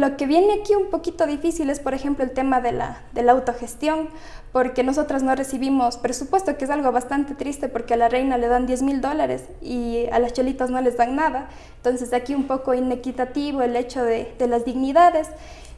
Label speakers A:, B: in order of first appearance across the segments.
A: Lo que viene aquí un poquito difícil es, por ejemplo, el tema de la autogestión, porque nosotras no recibimos presupuesto, que es algo bastante triste, porque a la reina le dan $10,000 y a las cholitas no les dan nada. Entonces aquí un poco inequitativo el hecho de las dignidades.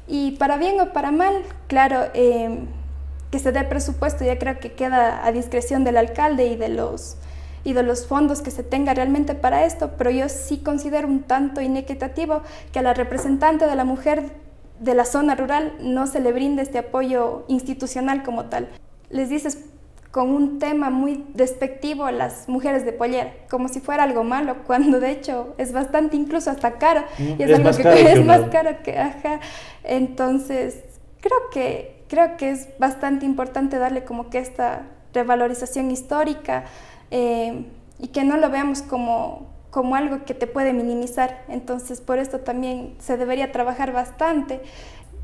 A: Y para bien o para mal, claro, que se dé presupuesto ya creo que queda a discreción del alcalde y de los fondos que se tenga realmente para esto, pero yo sí considero un tanto inequitativo que a la representante de la mujer de la zona rural no se le brinde este apoyo institucional como tal. Les dices con un tema muy despectivo a las mujeres de pollera, como si fuera algo malo, cuando de hecho es bastante, incluso hasta caro, y es algo que es más caro que, ajá. Entonces, creo que es bastante importante darle como que esta revalorización histórica, y que no lo veamos como algo que te puede minimizar. Entonces, por esto también se debería trabajar bastante.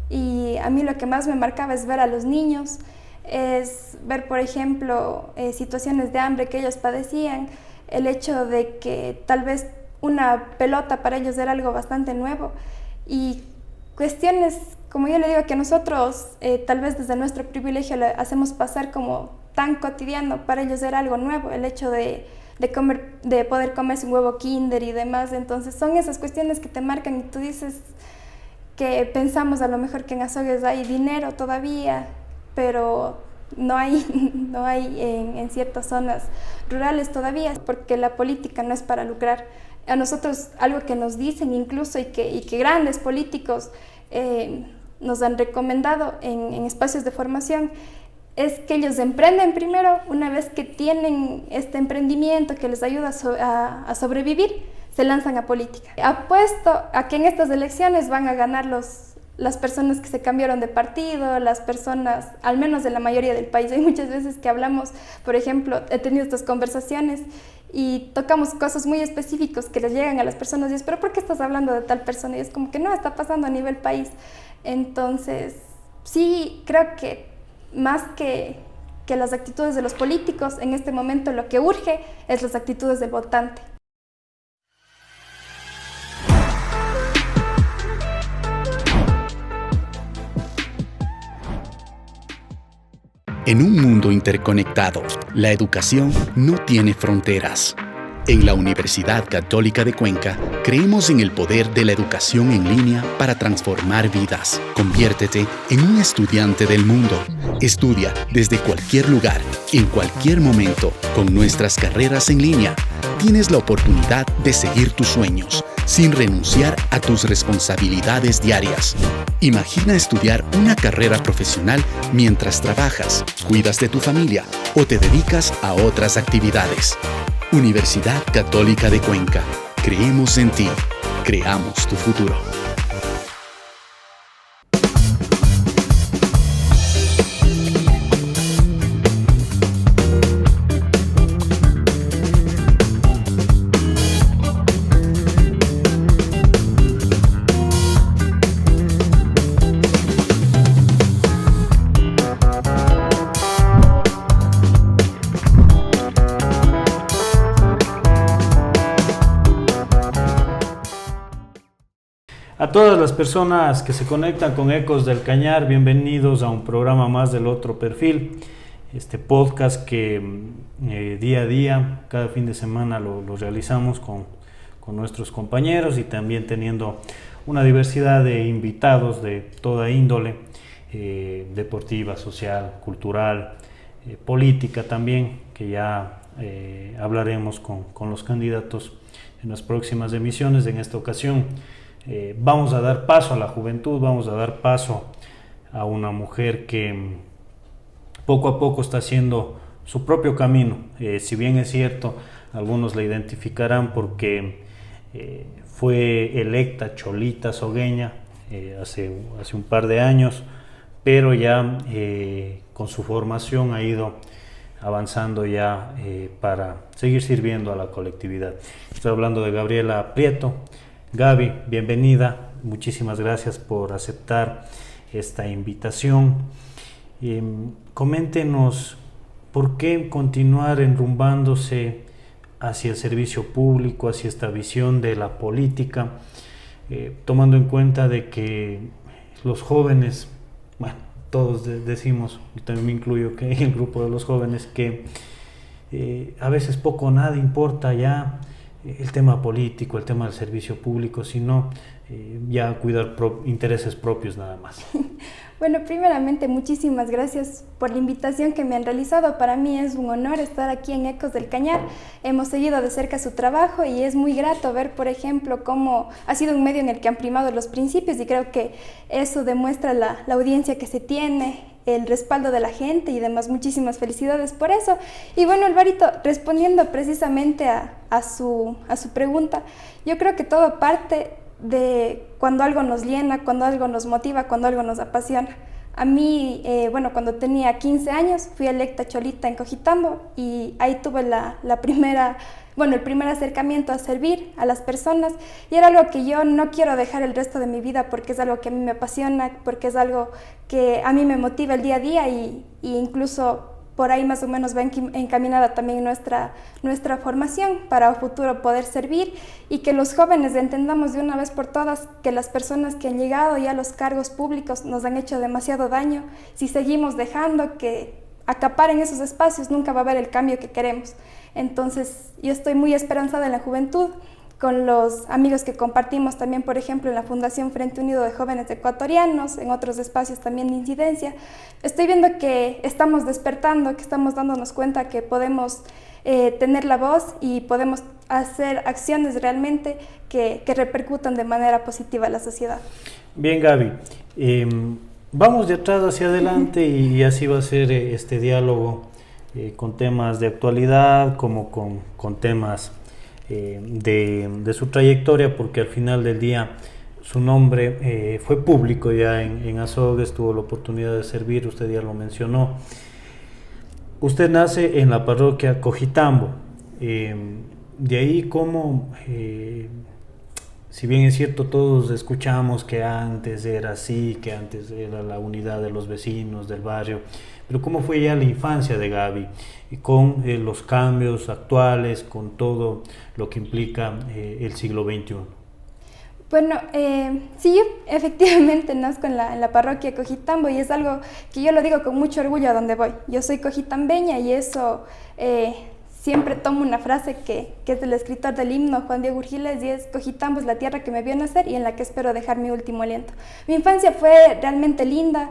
A: Y a mí lo que más me marcaba es ver a los niños, es ver, por ejemplo, situaciones de hambre que ellos padecían, el hecho de que tal vez una pelota para ellos era algo bastante nuevo, y cuestiones, como yo le digo, que nosotros tal vez desde nuestro privilegio le hacemos pasar como tan cotidiano, para ellos era algo nuevo, el hecho de poder comerse un huevo Kinder y demás. Entonces son esas cuestiones que te marcan, y tú dices que pensamos a lo mejor que en Azogues hay dinero todavía, pero no hay en ciertas zonas rurales todavía, porque la política no es para lucrar. A nosotros algo que nos dicen incluso, y que grandes políticos nos han recomendado en espacios de formación, es que ellos emprenden primero. Una vez que tienen este emprendimiento que les ayuda a sobrevivir, se lanzan a política. Apuesto a que en estas elecciones van a ganar las personas que se cambiaron de partido, las personas, al menos de la mayoría del país. Hay muchas veces que hablamos, por ejemplo, he tenido estas conversaciones y tocamos cosas muy específicas que les llegan a las personas y es, ¿pero por qué estás hablando de tal persona? Y es como que no, está pasando a nivel país. Entonces, sí, creo que más que las actitudes de los políticos, en este momento lo que urge es las actitudes del votante.
B: En un mundo interconectado, la educación no tiene fronteras. En la Universidad Católica de Cuenca, creemos en el poder de la educación en línea para transformar vidas. Conviértete en un estudiante del mundo. Estudia desde cualquier lugar, en cualquier momento, con nuestras carreras en línea. Tienes la oportunidad de seguir tus sueños, sin renunciar a tus responsabilidades diarias. Imagina estudiar una carrera profesional mientras trabajas, cuidas de tu familia o te dedicas a otras actividades. Universidad Católica de Cuenca. Creemos en ti. Creamos tu futuro.
C: A todas las personas que se conectan con Ecos del Cañar, bienvenidos a un programa más del Otro Perfil, este podcast que día a día, cada fin de semana lo realizamos con nuestros compañeros y también teniendo una diversidad de invitados de toda índole, deportiva, social, cultural, política también, que ya hablaremos con los candidatos en las próximas emisiones. En esta ocasión vamos a dar paso a la juventud, vamos a dar paso a una mujer que poco a poco está haciendo su propio camino. Si bien es cierto, algunos la identificarán porque fue electa cholita azogueña hace un par de años, pero ya con su formación ha ido avanzando ya para seguir sirviendo a la colectividad. Estoy hablando de Gabriela Prieto. Gaby, bienvenida, muchísimas gracias por aceptar esta invitación. Coméntenos por qué continuar enrumbándose hacia el servicio público, hacia esta visión de la política, tomando en cuenta de que los jóvenes, bueno, todos decimos, y también me incluyo que en el grupo de los jóvenes, que a veces poco o nada importa ya el tema político, el tema del servicio público, sino ya cuidar intereses propios nada más.
A: Bueno, primeramente muchísimas gracias por la invitación que me han realizado. Para mí es un honor estar aquí en Ecos del Cañar. Hemos seguido de cerca su trabajo y es muy grato ver, por ejemplo, cómo ha sido un medio en el que han primado los principios, y creo que eso demuestra la audiencia que se tiene, el respaldo de la gente y demás. Muchísimas felicidades por eso. Y bueno, Alvarito, respondiendo precisamente a su pregunta, yo creo que todo parte de cuando algo nos llena, cuando algo nos motiva, cuando algo nos apasiona. A mí, cuando tenía 15 años, fui electa cholita en Cojitambo y ahí tuve el primer acercamiento a servir a las personas, y era algo que yo no quiero dejar el resto de mi vida, porque es algo que a mí me apasiona, porque es algo que a mí me motiva el día a día, y incluso por ahí más o menos va encaminada también nuestra formación para a futuro poder servir, y que los jóvenes entendamos de una vez por todas que las personas que han llegado ya a los cargos públicos nos han hecho demasiado daño. Si seguimos dejando que acaparen esos espacios, nunca va a haber el cambio que queremos. Entonces, yo estoy muy esperanzada en la juventud, con los amigos que compartimos también, por ejemplo, en la Fundación Frente Unido de Jóvenes Ecuatorianos, en otros espacios también de incidencia. Estoy viendo que estamos despertando, que estamos dándonos cuenta que podemos tener la voz y podemos hacer acciones realmente que repercutan de manera positiva a la sociedad.
C: Bien, Gaby, vamos de atrás hacia adelante y así va a ser este diálogo con temas de actualidad como con temas de su trayectoria, porque al final del día su nombre fue público ya en Azogues, tuvo la oportunidad de servir, usted ya lo mencionó. Usted nace en la parroquia Cojitambo, de ahí como, si bien es cierto todos escuchamos que antes era así, que antes era la unidad de los vecinos del barrio, pero ¿cómo fue ya la infancia de Gaby con los cambios actuales, con todo lo que implica el siglo XXI?
A: Bueno, sí, yo efectivamente nazco en la parroquia Cojitambo, y es algo que yo lo digo con mucho orgullo a donde voy. Yo soy cojitambeña, y eso siempre tomo una frase que es del escritor del himno, Juan Diego Urgiles, y es: Cojitambo es la tierra que me vio nacer y en la que espero dejar mi último aliento. Mi infancia fue realmente linda,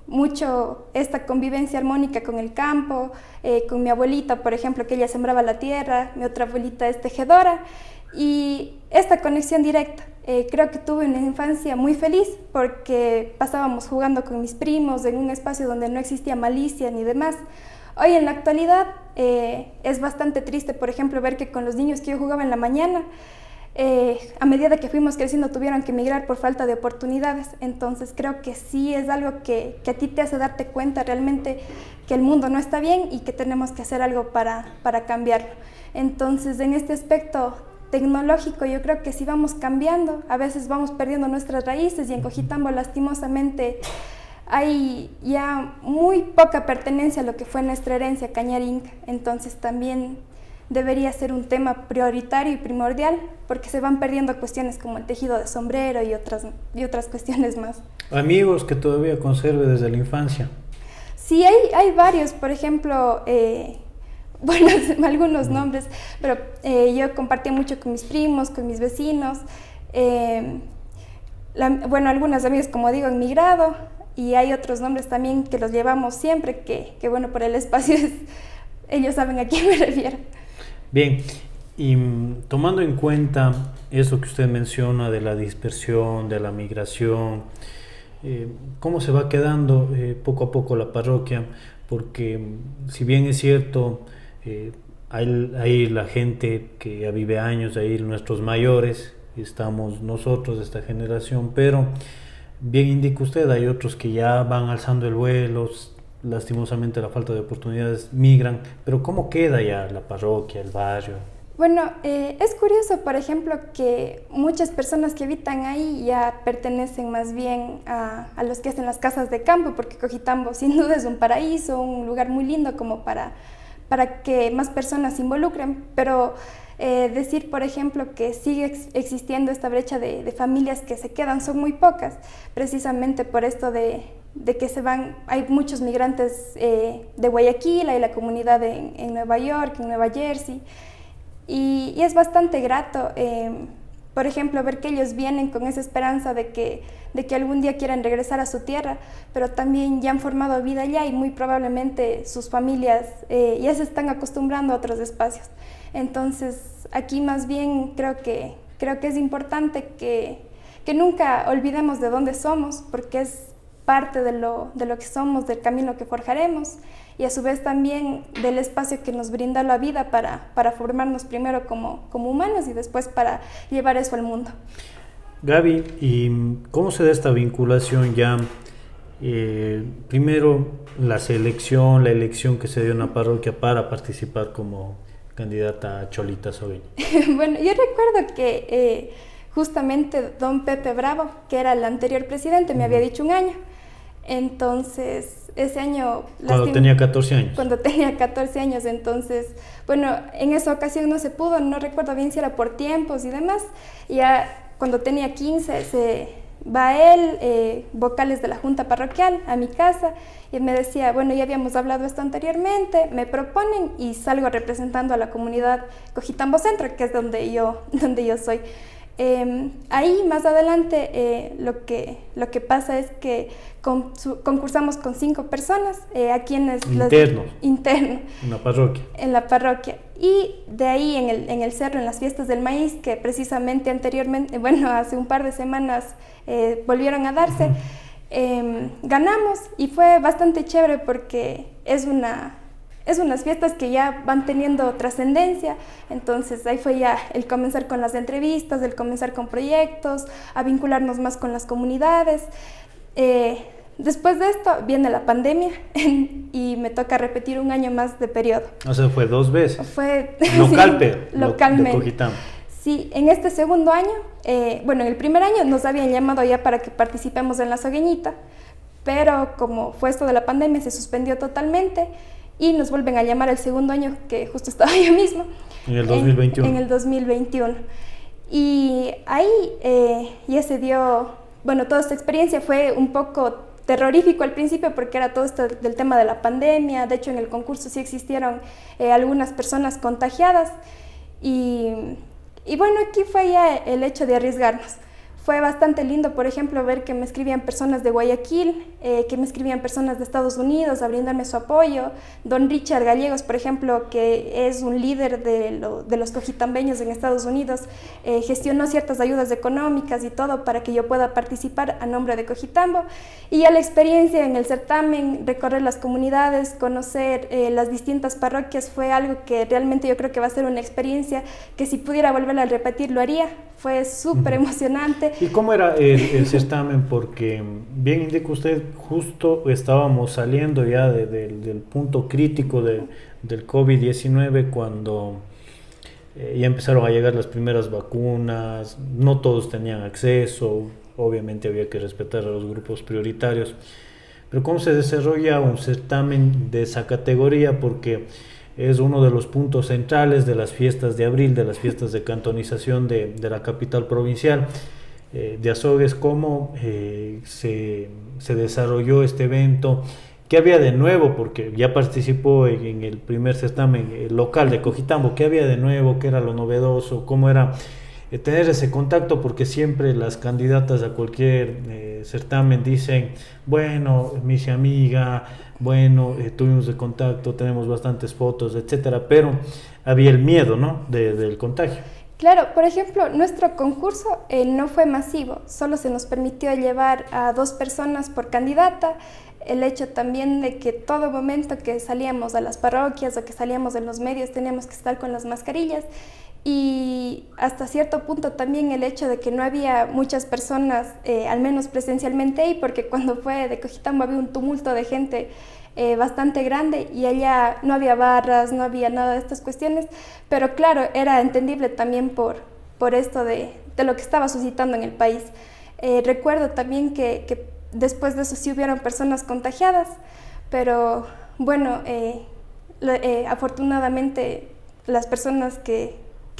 A: mucho esta convivencia armónica con el campo, con mi abuelita, por ejemplo, que ella sembraba la tierra, mi otra abuelita es tejedora, y esta conexión directa. Creo que tuve una infancia muy feliz porque pasábamos jugando con mis primos en un espacio donde no existía malicia ni demás. Hoy en la actualidad es bastante triste, por ejemplo, ver que con los niños que yo jugaba en la mañana, a medida que fuimos creciendo tuvieron que emigrar por falta de oportunidades. Entonces creo que sí es algo que a ti te hace darte cuenta realmente que el mundo no está bien y que tenemos que hacer algo para cambiarlo. Entonces, en este aspecto tecnológico, yo creo que sí vamos cambiando, a veces vamos perdiendo nuestras raíces, y en Cojitambo lastimosamente hay ya muy poca pertenencia a lo que fue nuestra herencia Cañar Inca. Entonces también debería ser un tema prioritario y primordial, porque se van perdiendo cuestiones como el tejido de sombrero y otras cuestiones más. Amigos
C: que todavía conserve desde la infancia.
A: Sí, hay varios, por ejemplo, algunos nombres, pero yo compartía mucho con mis primos, con mis vecinos, algunos amigos, como digo, han migrado, y hay otros nombres también que los llevamos siempre, que por el espacio ellos saben a quién me refiero.
C: Bien, y tomando en cuenta eso que usted menciona de la dispersión, de la migración, ¿cómo se va quedando poco a poco la parroquia? Porque si bien es cierto, hay la gente que ya vive años, ahí nuestros mayores, estamos nosotros de esta generación, pero bien indica usted, hay otros que ya van alzando el vuelo, lastimosamente la falta de oportunidades migran, pero ¿cómo queda ya la parroquia, el barrio?
A: Bueno, es curioso, por ejemplo, que muchas personas que habitan ahí ya pertenecen más bien a los que hacen las casas de campo, porque Cojitambo sin duda es un paraíso, un lugar muy lindo como para para que más personas se involucren, pero decir, por ejemplo, que sigue existiendo esta brecha de familias que se quedan son muy pocas, precisamente por esto de que se van, hay muchos migrantes de Guayaquil, hay la comunidad en Nueva York, en Nueva Jersey, y es bastante grato, por ejemplo, ver que ellos vienen con esa esperanza de que algún día quieran regresar a su tierra, pero también ya han formado vida allá y muy probablemente sus familias ya se están acostumbrando a otros espacios. Entonces, aquí más bien creo que es importante que nunca olvidemos de dónde somos, porque es parte de lo que somos, del camino que forjaremos, y a su vez también del espacio que nos brinda la vida para formarnos primero como humanos y después para llevar eso al mundo.
C: Gaby, ¿y cómo se da esta vinculación ya? Primero, la elección que se dio en la parroquia para participar como candidata a Cholita Sogueña.
A: Bueno, yo recuerdo que justamente don Pepe Bravo, que era el anterior presidente, me había dicho un año. Entonces, ese año...
C: Cuando tenía 14 años.
A: Cuando tenía 14 años, entonces, bueno, en esa ocasión no se pudo, no recuerdo bien si era por tiempos y demás. Ya cuando tenía 15 se va él, vocales de la Junta Parroquial, a mi casa, y me decía, bueno, ya habíamos hablado esto anteriormente, me proponen y salgo representando a la comunidad Cojitambo Centro, que es donde yo soy. Ahí más adelante lo que pasa es que concursamos con 5 personas, a quienes interno en la parroquia, y de ahí en el cerro, en las fiestas del maíz, que precisamente anteriormente, bueno, hace un par de semanas volvieron a darse, ganamos y fue bastante chévere porque es unas fiestas que ya van teniendo trascendencia. Entonces ahí fue ya el comenzar con las entrevistas, el comenzar con proyectos, a vincularnos más con las comunidades. Después de esto viene la pandemia y me toca repetir un año más de periodo.
C: O sea, fue 2 veces.
A: Fue
C: localmente. De Cojitambo.
A: Sí, en este segundo año, bueno, en el primer año nos habían llamado ya para que participemos en la Sogueñita, pero como fue esto de la pandemia se suspendió totalmente. Y nos vuelven a llamar el segundo año, que justo estaba yo misma.
C: En el 2021.
A: En el 2021. Y ahí ya se dio, bueno, toda esta experiencia fue un poco terrorífico al principio porque era todo esto del tema de la pandemia. De hecho, en el concurso sí existieron algunas personas contagiadas. Y bueno, aquí fue ya el hecho de arriesgarnos. Fue bastante lindo, por ejemplo, ver que me escribían personas de Guayaquil, que me escribían personas de Estados Unidos a brindarme su apoyo. Don Richard Gallegos, por ejemplo, que es un líder de los cojitambeños en Estados Unidos, gestionó ciertas ayudas económicas y todo para que yo pueda participar a nombre de Cojitambo. Y ya la experiencia en el certamen, recorrer las comunidades, conocer las distintas parroquias, fue algo que realmente yo creo que va a ser una experiencia que si pudiera volverla a repetir lo haría. Fue súper emocionante.
C: ¿Y cómo era el certamen? Porque bien indica usted, justo estábamos saliendo ya del punto crítico del COVID-19 cuando ya empezaron a llegar las primeras vacunas, no todos tenían acceso, obviamente había que respetar a los grupos prioritarios, pero ¿cómo se desarrolla un certamen de esa categoría? Porque es uno de los puntos centrales de las fiestas de abril, de las fiestas de cantonización de la capital provincial de Azogues. ¿Cómo se desarrolló este evento? ¿Qué había de nuevo? Porque ya participó en el primer certamen local de Cojitambo. ¿Qué había de nuevo? ¿Qué era lo novedoso? ¿Cómo era tener ese contacto? Porque siempre las candidatas a cualquier certamen dicen, bueno, mi amiga, bueno, tuvimos el contacto, tenemos bastantes fotos, etcétera, pero había el miedo, ¿no?, del contagio.
A: Claro, por ejemplo, nuestro concurso no fue masivo, solo se nos permitió llevar a 2 personas por candidata. El hecho también de que todo momento que salíamos a las parroquias o que salíamos en los medios teníamos que estar con las mascarillas, y hasta cierto punto también el hecho de que no había muchas personas, al menos presencialmente ahí, porque cuando fue de Cojitambo había un tumulto de gente bastante grande y allá no había barras, no había nada de estas cuestiones, pero claro, era entendible también por esto de lo que estaba suscitando en el país. Recuerdo también que después de eso sí hubieron personas contagiadas, pero bueno, Afortunadamente, las personas que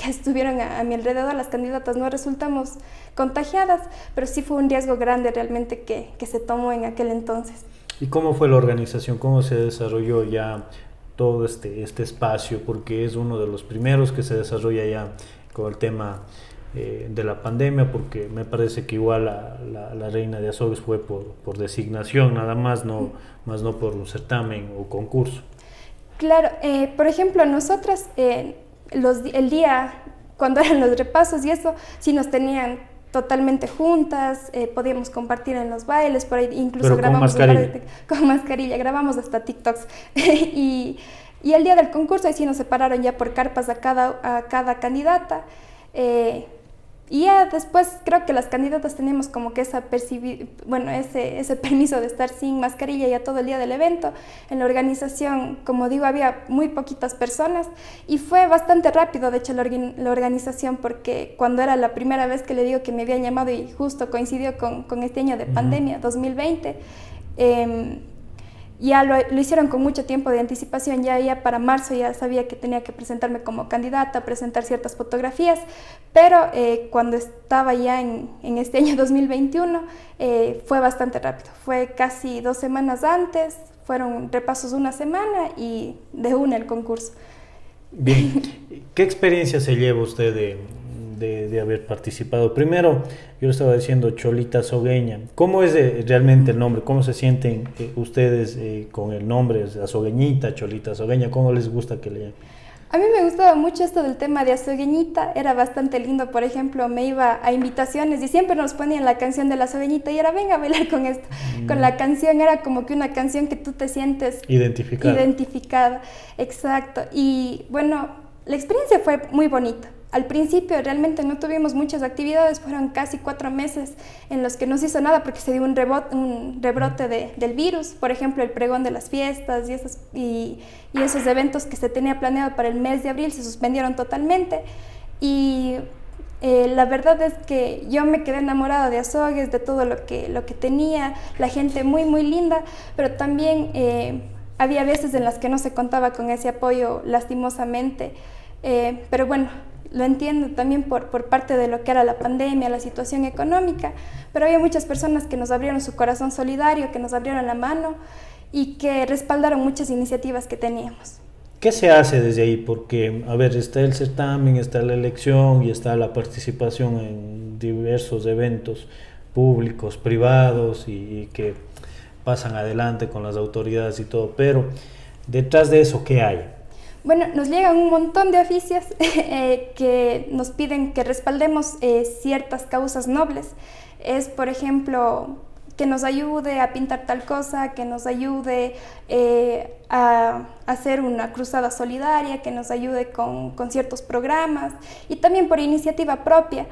A: estuvieron a mi alrededor, las candidatas, no resultamos contagiadas, pero sí fue un riesgo grande realmente que se tomó en aquel entonces.
C: ¿Y cómo fue la organización? ¿Cómo se desarrolló ya todo este espacio? Porque es uno de los primeros que se desarrolla ya con el tema de la pandemia, porque me parece que igual la Reina de Azogues fue por designación, nada más no por un certamen o concurso.
A: Claro, por ejemplo, nosotras el día cuando eran los repasos y eso, sí nos tenían totalmente juntas, podíamos compartir en los bailes, por ahí incluso grabamos con mascarilla, grabamos hasta TikToks y el día del concurso ahí sí nos separaron ya por carpas a cada candidata. Y ya después creo que las candidatas teníamos como que ese permiso de estar sin mascarilla ya todo el día del evento. En la organización, como digo, había muy poquitas personas y fue bastante rápido, de hecho, la organización, porque cuando era la primera vez que le digo que me habían llamado y justo coincidió con este año de pandemia, 2020, ya lo hicieron con mucho tiempo de anticipación, ya para marzo ya sabía que tenía que presentarme como candidata, presentar ciertas fotografías, pero cuando estaba ya en este año 2021 fue bastante rápido, fue casi 2 semanas antes, fueron repasos una semana y de una el concurso.
C: Bien, ¿qué experiencia se lleva usted de haber participado? Primero, yo estaba diciendo Cholita Azogueña. ¿Cómo es realmente el nombre? ¿Cómo se sienten ustedes con el nombre? Azogueñita, Cholita Azogueña, ¿cómo les gusta que le llamen?
A: A mí me gustaba mucho esto del tema de Azogueñita, era bastante lindo. Por ejemplo, me iba a invitaciones y siempre nos ponían la canción de la Azogueñita y era venga a bailar con esto. Con la canción era como que una canción que tú te sientes identificada. Exacto. Y bueno, la experiencia fue muy bonita. Al principio realmente no tuvimos muchas actividades, fueron casi 4 meses en los que no se hizo nada porque se dio un rebrote del virus, por ejemplo el pregón de las fiestas y esos eventos que se tenía planeado para el mes de abril se suspendieron totalmente y la verdad es que yo me quedé enamorada de Azogues, de todo lo que tenía, la gente muy muy linda, pero también había veces en las que no se contaba con ese apoyo lastimosamente, pero bueno, lo entiendo también por parte de lo que era la pandemia, la situación económica, pero había muchas personas que nos abrieron su corazón solidario, que nos abrieron la mano y que respaldaron muchas iniciativas que teníamos.
C: ¿Qué se hace desde ahí? Porque, a ver, está el certamen, está la elección y está la participación en diversos eventos públicos, privados y que pasan adelante con las autoridades y todo, pero detrás de eso, ¿qué hay?
A: Bueno, nos llegan un montón de oficios que nos piden que respaldemos ciertas causas nobles. Es, por ejemplo, que nos ayude a pintar tal cosa, que nos ayude a hacer una cruzada solidaria, que nos ayude con ciertos programas y también por iniciativa propia.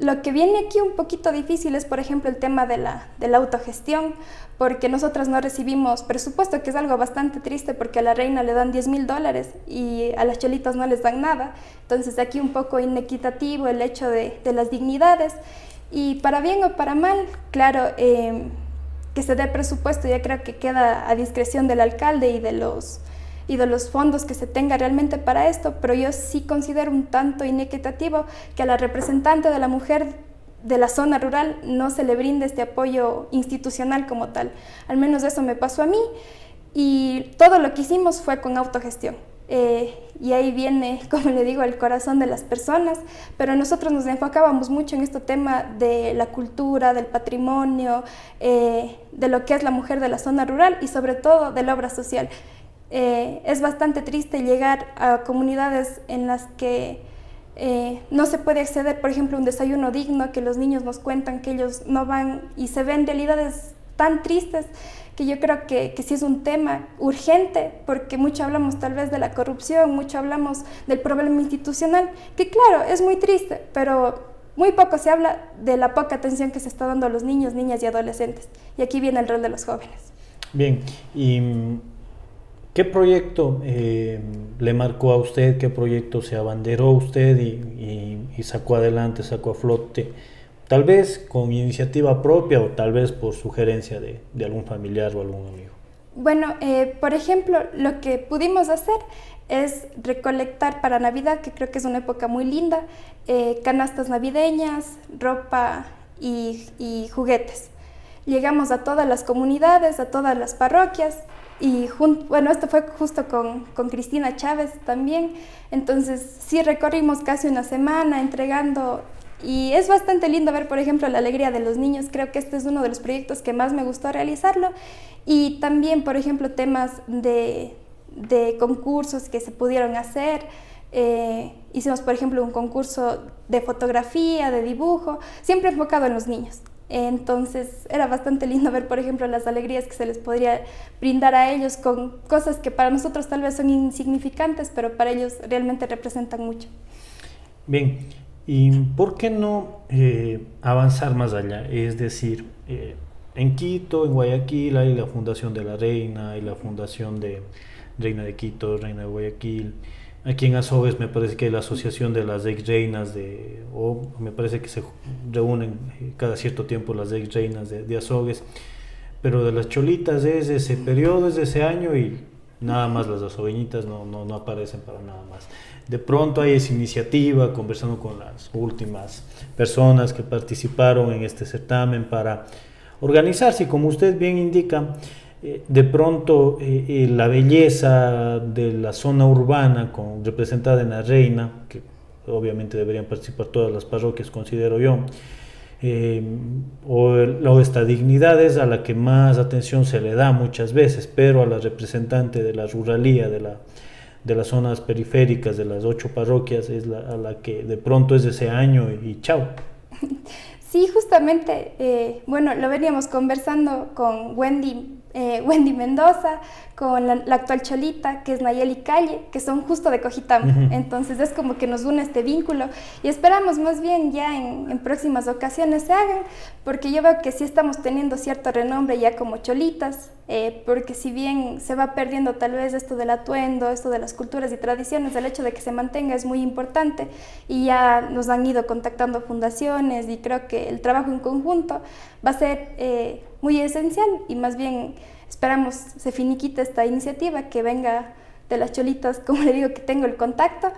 A: Lo que viene aquí un poquito difícil es, por ejemplo, el tema de la autogestión, porque nosotras no recibimos presupuesto, que es algo bastante triste porque a la reina le dan $10,000 y a las cholitas no les dan nada. Entonces aquí un poco inequitativo el hecho de las dignidades y para bien o para mal, claro, que se dé presupuesto ya creo que queda a discreción del alcalde y de los fondos que se tenga realmente para esto, pero yo sí considero un tanto inequitativo que a la representante de la mujer de la zona rural no se le brinde este apoyo institucional como tal. Al menos eso me pasó a mí y todo lo que hicimos fue con autogestión. Y ahí viene, como le digo, el corazón de las personas, pero nosotros nos enfocábamos mucho en este tema de la cultura, del patrimonio, de lo que es la mujer de la zona rural y sobre todo de la obra social. Es bastante triste llegar a comunidades en las que no se puede acceder, por ejemplo, a un desayuno digno, que los niños nos cuentan que ellos no van y se ven realidades tan tristes que yo creo que sí es un tema urgente, porque mucho hablamos tal vez de la corrupción, mucho hablamos del problema institucional, que claro, es muy triste, pero muy poco se habla de la poca atención que se está dando a los niños, niñas y adolescentes. Y aquí viene el rol de los jóvenes.
C: Bien, y ¿qué proyecto le marcó a usted? ¿Qué proyecto se abanderó usted y sacó adelante, sacó a flote? Tal vez con iniciativa propia o tal vez por sugerencia de algún familiar o algún amigo.
A: Bueno, por ejemplo, lo que pudimos hacer es recolectar para Navidad, que creo que es una época muy linda, canastas navideñas, ropa y juguetes. Llegamos a todas las comunidades, a todas las parroquias y bueno, esto fue justo con Cristina Chávez también, entonces sí recorrimos casi una semana entregando y es bastante lindo ver, por ejemplo, la alegría de los niños. Creo que este es uno de los proyectos que más me gustó realizarlo y también, por ejemplo, temas de concursos que se pudieron hacer. Hicimos, por ejemplo, un concurso de fotografía, de dibujo, siempre enfocado en los niños. Entonces era bastante lindo ver, por ejemplo, las alegrías que se les podría brindar a ellos con cosas que para nosotros tal vez son insignificantes, pero para ellos realmente representan mucho.
C: Bien, ¿y por qué no avanzar más allá? Es decir, en Quito, en Guayaquil, hay la Fundación de la Reina, hay la Fundación de Reina de Quito, Reina de Guayaquil. Aquí en Azogues me parece que hay la Asociación de las Ex Reinas o me parece que se reúnen cada cierto tiempo las Ex Reinas de Azogues, pero de las cholitas es ese periodo, es de ese año y nada más las azogueñitas no aparecen para nada más. De pronto hay esa iniciativa, conversando con las últimas personas que participaron en este certamen para organizarse y como usted bien indica, de pronto la belleza de la zona urbana representada en la Reina, que obviamente deberían participar todas las parroquias, considero yo, o esta dignidad es a la que más atención se le da muchas veces, pero a la representante de la ruralía, de las zonas periféricas, de las 8 parroquias, es a la que de pronto es de ese año y chao.
A: Sí, justamente, bueno, lo veníamos conversando con Wendy Mendoza, con la actual cholita, que es Nayeli Calle, que son justo de Cojitama. Entonces es como que nos une este vínculo y esperamos más bien ya en próximas ocasiones se hagan, porque yo veo que sí estamos teniendo cierto renombre ya como cholitas, porque si bien se va perdiendo tal vez esto del atuendo, esto de las culturas y tradiciones, el hecho de que se mantenga es muy importante y ya nos han ido contactando fundaciones y creo que el trabajo en conjunto va a ser muy esencial y más bien esperamos se finiquite esta iniciativa, que venga de las cholitas, como le digo, que tengo el contacto.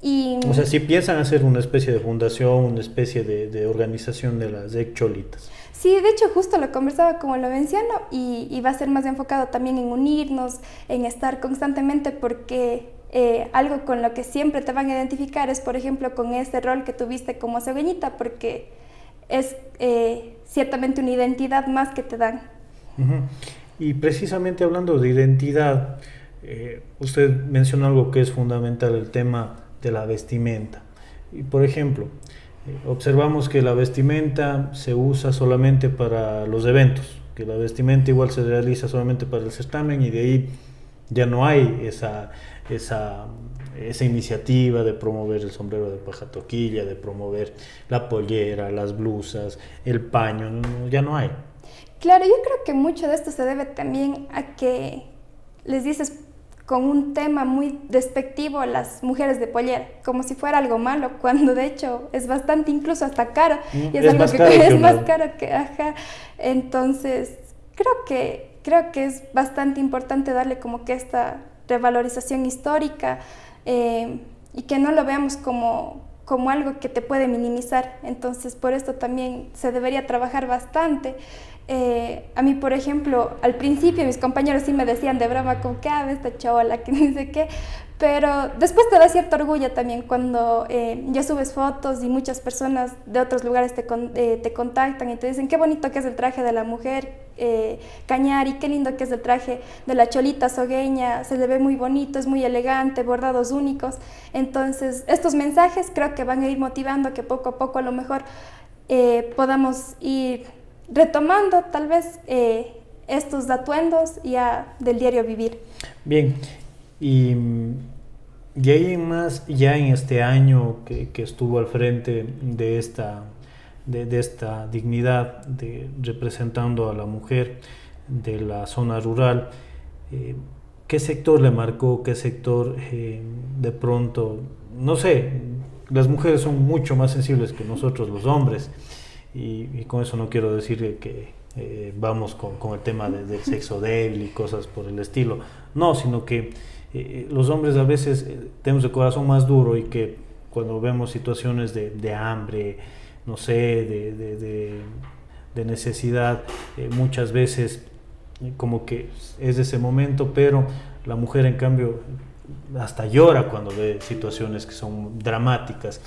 C: O sea, si piensan hacer una especie de fundación, una especie de organización de las cholitas.
A: Sí, de hecho justo lo conversaba como lo menciono y va a ser más enfocado también en unirnos, en estar constantemente porque algo con lo que siempre te van a identificar es, por ejemplo, con ese rol que tuviste como cigüeñita, porque es ciertamente una identidad más que te dan.
C: Y precisamente hablando de identidad, usted mencionó algo que es fundamental, el tema de la vestimenta. Y por ejemplo, observamos que la vestimenta se usa solamente para los eventos, que la vestimenta igual se realiza solamente para el certamen y de ahí ya no hay esa iniciativa de promover el sombrero de paja toquilla, de promover la pollera, las blusas, el paño, ya no hay.
A: Claro, yo creo que mucho de esto se debe también a que les dices con un tema muy despectivo a las mujeres de pollera, como si fuera algo malo, cuando de hecho es bastante, incluso hasta caro, y es algo que es más caro que, ajá. Entonces, creo que es bastante importante darle como que esta revalorización histórica y que no lo veamos como algo que te puede minimizar. Entonces, por esto también se debería trabajar bastante. A mí, por ejemplo, al principio mis compañeros sí me decían de broma como que esta chavala, que no sé qué, pero después te da cierto orgullo también cuando ya subes fotos y muchas personas de otros lugares te contactan y te dicen qué bonito que es el traje de la mujer Cañari, qué lindo que es el traje de la cholita azogueña, se le ve muy bonito, es muy elegante, bordados únicos. Entonces estos mensajes creo que van a ir motivando que poco a poco a lo mejor podamos ir retomando tal vez estos atuendos ya del diario vivir.
C: Bien, y ahí en más, ya en este año que estuvo al frente de esta dignidad representando a la mujer de la zona rural, ¿qué sector le marcó? ¿Qué sector de pronto, no sé, las mujeres son mucho más sensibles que nosotros los hombres? Y con eso no quiero decir vamos con el tema del sexo débil y cosas por el estilo. No, sino que los hombres a veces tenemos el corazón más duro y que cuando vemos situaciones de hambre, no sé, de necesidad, muchas veces como que es ese momento, pero la mujer en cambio hasta llora cuando ve situaciones que son dramáticas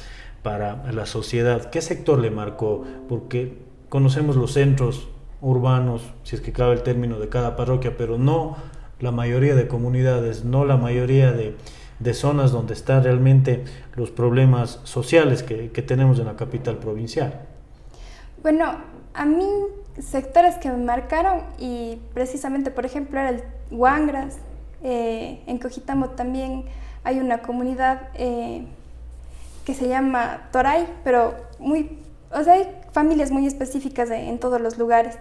C: para la sociedad. ¿Qué sector le marcó? Porque conocemos los centros urbanos, si es que cabe el término, de cada parroquia, pero no la mayoría de comunidades, no la mayoría de zonas donde están realmente los problemas sociales que tenemos en la capital provincial.
A: Bueno, a mí sectores que me marcaron, y precisamente por ejemplo era el Huangras. En Cojitamo también hay una comunidad que se llama Toray, pero hay familias muy específicas en todos los lugares.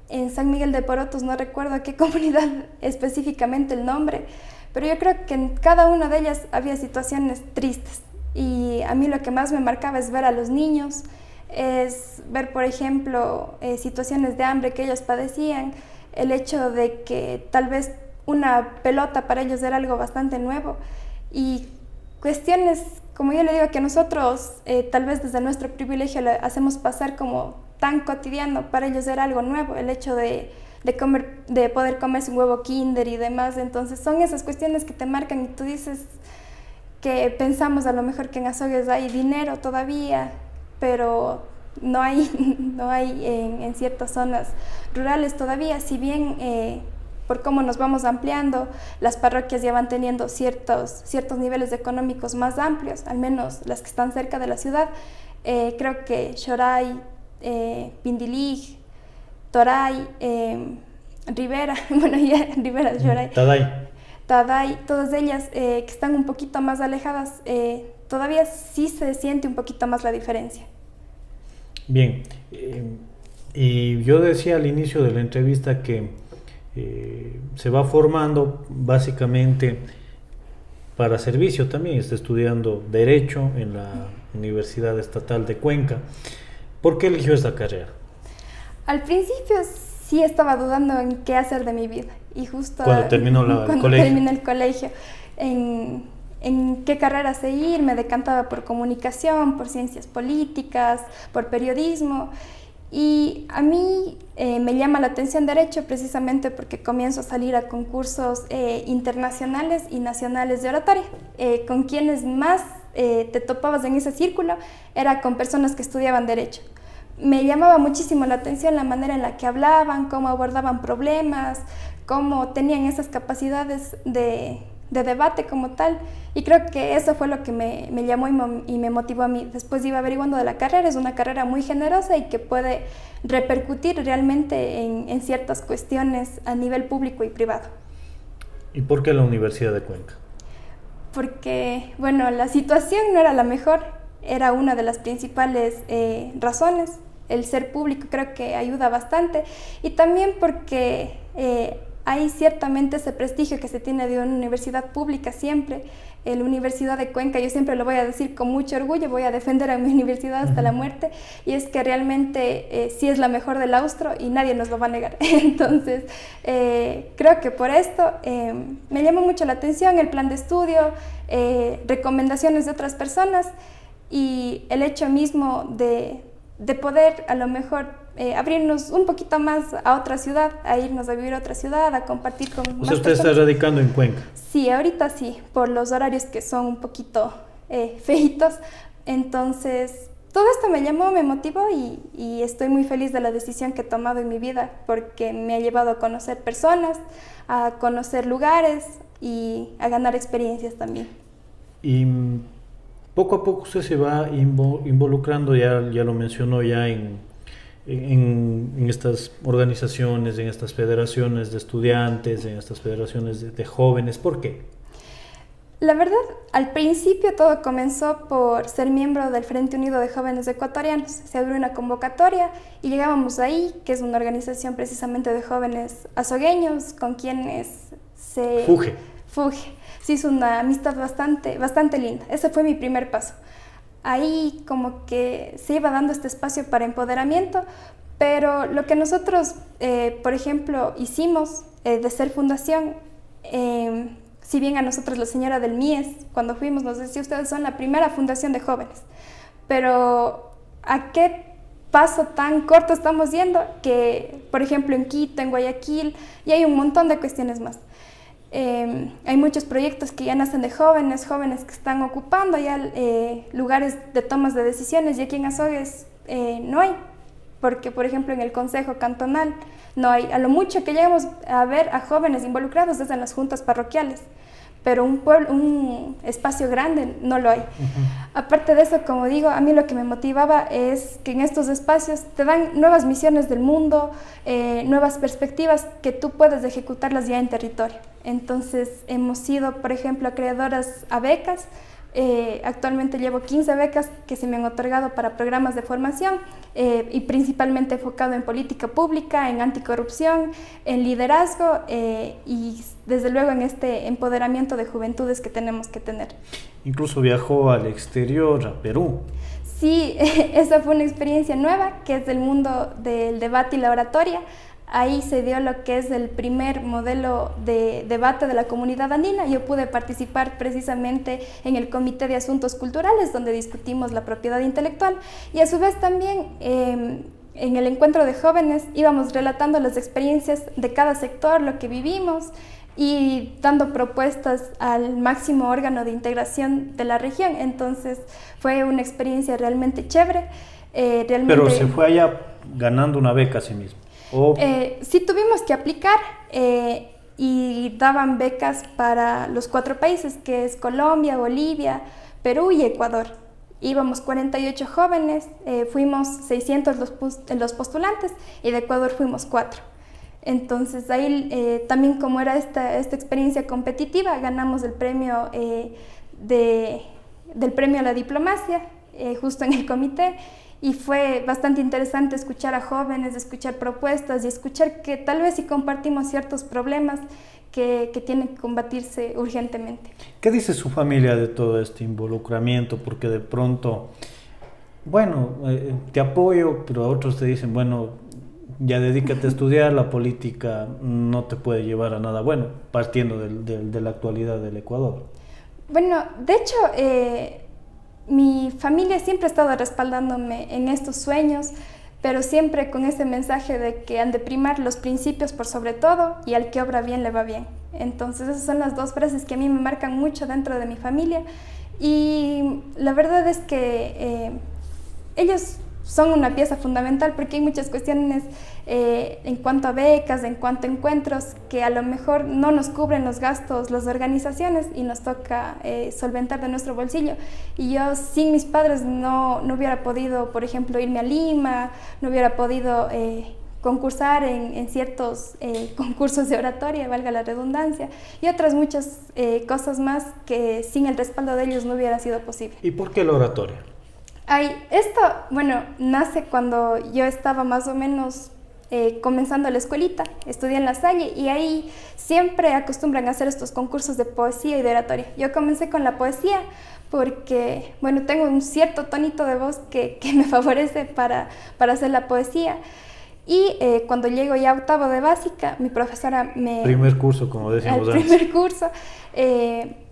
A: En San Miguel de Porotos no recuerdo a qué comunidad específicamente el nombre, pero yo creo que en cada una de ellas había situaciones tristes, y a mí lo que más me marcaba es ver a los niños, es ver, por ejemplo, situaciones de hambre que ellos padecían, el hecho de que tal vez una pelota para ellos era algo bastante nuevo, y cuestiones, como yo le digo, que nosotros tal vez desde nuestro privilegio le hacemos pasar como tan cotidiano, para ellos era algo nuevo, el hecho de poder comerse un huevo Kinder y demás. Entonces son esas cuestiones que te marcan, y tú dices que pensamos a lo mejor que en Azogues hay dinero todavía, pero no hay en ciertas zonas rurales todavía, si bien por cómo nos vamos ampliando, las parroquias ya van teniendo ciertos niveles económicos más amplios, al menos las que están cerca de la ciudad. Creo que Xoray, Pindilig, Toray, Rivera, bueno, ya Rivera, Xoray, Taday, todas ellas que están un poquito más alejadas, todavía sí se siente un poquito más la diferencia.
C: Bien, y yo decía al inicio de la entrevista que se va formando básicamente para servicio también, está estudiando Derecho en la Universidad Estatal de Cuenca. ¿Por qué eligió esta carrera?
A: Al principio sí estaba dudando en qué hacer de mi vida, y justo
C: cuando terminó
A: terminé el colegio, en qué carrera seguir, me decantaba por comunicación, por ciencias políticas, por periodismo. Y a mí me llama la atención Derecho precisamente porque comienzo a salir a concursos internacionales y nacionales de oratoria. Con quienes más te topabas en ese círculo era con personas que estudiaban Derecho. Me llamaba muchísimo la atención la manera en la que hablaban, cómo abordaban problemas, cómo tenían esas capacidades de debate como tal, y creo que eso fue lo que me llamó y me motivó a mí. Después iba averiguando de la carrera, es una carrera muy generosa y que puede repercutir realmente en ciertas cuestiones a nivel público y privado.
C: ¿Y por qué la Universidad de Cuenca?
A: Porque, bueno, la situación no era la mejor, era una de las principales razones. El ser público creo que ayuda bastante, y también porque hay ciertamente ese prestigio que se tiene de una universidad pública siempre. La Universidad de Cuenca, yo siempre lo voy a decir con mucho orgullo, voy a defender a mi universidad hasta la muerte, y es que realmente sí es la mejor del Austro y nadie nos lo va a negar. Entonces, creo que por esto me llamó mucho la atención el plan de estudio, recomendaciones de otras personas, y el hecho mismo de poder a lo mejor abrirnos un poquito más a otra ciudad, a irnos a vivir a otra ciudad, a compartir con más personas.
C: ¿Usted está radicando en Cuenca?
A: Sí, ahorita sí, por los horarios que son un poquito feitos. Entonces, todo esto me llamó, me motivó, y estoy muy feliz de la decisión que he tomado en mi vida, porque me ha llevado a conocer personas, a conocer lugares y a ganar experiencias también.
C: Y poco a poco usted se va involucrando, ya lo mencionó, ya en estas organizaciones, en estas federaciones de estudiantes, en estas federaciones de jóvenes. ¿Por qué?
A: La verdad, al principio todo comenzó por ser miembro del Frente Unido de Jóvenes Ecuatorianos. Se abrió una convocatoria y llegábamos ahí, que es una organización precisamente de jóvenes azogueños con quienes se...
C: Fuge.
A: Se hizo una amistad bastante linda. Ese fue mi primer paso. Ahí como que se iba dando este espacio para empoderamiento, Pero lo que nosotros, por ejemplo, hicimos de ser fundación, si bien a nosotros la señora del MIES, cuando fuimos, nos decía, ustedes son la primera fundación de jóvenes, pero ¿a qué paso tan corto estamos yendo? Que, por ejemplo, en Quito, en Guayaquil, y hay un montón de cuestiones más. Hay muchos proyectos que ya nacen de jóvenes que están ocupando ya lugares de tomas de decisiones, y aquí en Azogues no hay, porque, por ejemplo, en el Consejo Cantonal no hay. A lo mucho que llegamos a ver a jóvenes involucrados es en las juntas parroquiales, pero un espacio grande no lo hay. Aparte de eso, como digo, a mí lo que me motivaba es que en estos espacios te dan nuevas misiones del mundo, nuevas perspectivas que tú puedes ejecutarlas ya en territorio. Entonces hemos sido, por ejemplo, acreedoras a becas. Actualmente llevo 15 becas que se me han otorgado para programas de formación, y principalmente enfocado en política pública, en anticorrupción, en liderazgo, y desde luego en este empoderamiento de juventudes que tenemos que tener.
C: Incluso viajó al exterior, a Perú.
A: Sí, esa fue una experiencia nueva, que es del mundo del debate y la oratoria. Ahí se dio lo que es el primer modelo de debate de la comunidad andina. Yo pude participar precisamente en el Comité de Asuntos Culturales, donde discutimos la propiedad intelectual, y a su vez también en el encuentro de jóvenes íbamos relatando las experiencias de cada sector, lo que vivimos, y dando propuestas al máximo órgano de integración de la región. Entonces fue una experiencia realmente chévere.
C: Pero se fue allá ganando una beca a sí mismo.
A: Sí tuvimos que aplicar, y daban becas para los 4 países, que es Colombia, Bolivia, Perú y Ecuador. Íbamos 48 jóvenes, fuimos 600 los postulantes, y de Ecuador fuimos 4. Entonces ahí también, como era esta experiencia competitiva, ganamos el premio del premio a la diplomacia, justo en el comité. Y fue bastante interesante escuchar a jóvenes, escuchar propuestas y escuchar que tal vez si compartimos ciertos problemas que tienen que combatirse urgentemente.
C: ¿Qué dice su familia de todo este involucramiento? Porque de pronto, bueno, te apoyo, pero a otros te dicen, bueno, ya dedícate a estudiar, la política no te puede llevar a nada bueno, partiendo de la actualidad del Ecuador.
A: Bueno, de hecho, mi familia siempre ha estado respaldándome en estos sueños, pero siempre con ese mensaje de que han de primar los principios por sobre todo, y al que obra bien le va bien. Entonces esas son las 2 frases que a mí me marcan mucho dentro de mi familia, y la verdad es que ellos son una pieza fundamental, porque hay muchas cuestiones en cuanto a becas, en cuanto a encuentros, que a lo mejor no nos cubren los gastos las organizaciones y nos toca solventar de nuestro bolsillo. Y yo sin mis padres no hubiera podido, por ejemplo, irme a Lima, no hubiera podido concursar en ciertos concursos de oratoria, valga la redundancia, y otras muchas cosas más que sin el respaldo de ellos no hubiera sido posible.
C: ¿Y por qué la oratoria?
A: Esto, bueno, nace cuando yo estaba más o menos comenzando la escuelita, estudié en La Salle, y ahí siempre acostumbran a hacer estos concursos de poesía y de oratoria. Yo comencé con la poesía porque, bueno, tengo un cierto tonito de voz que me favorece para hacer la poesía. Y cuando llego ya a 8º de básica, mi profesora me...
C: Primer curso, como decíamos antes.
A: Primer curso,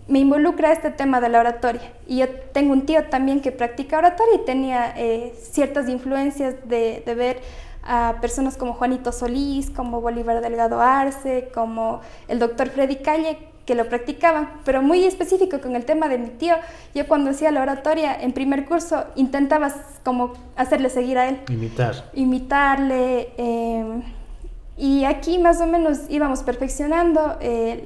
A: me involucra este tema de la oratoria. Y yo tengo un tío también que practica oratoria, y tenía ciertas influencias de ver a personas como Juanito Solís, como Bolívar Delgado Arce, como el doctor Freddy Calle, que lo practicaban, pero muy específico con el tema de mi tío. Yo cuando hacía la oratoria en primer curso intentaba como hacerle seguir a él. Imitarle. Y aquí más o menos íbamos perfeccionando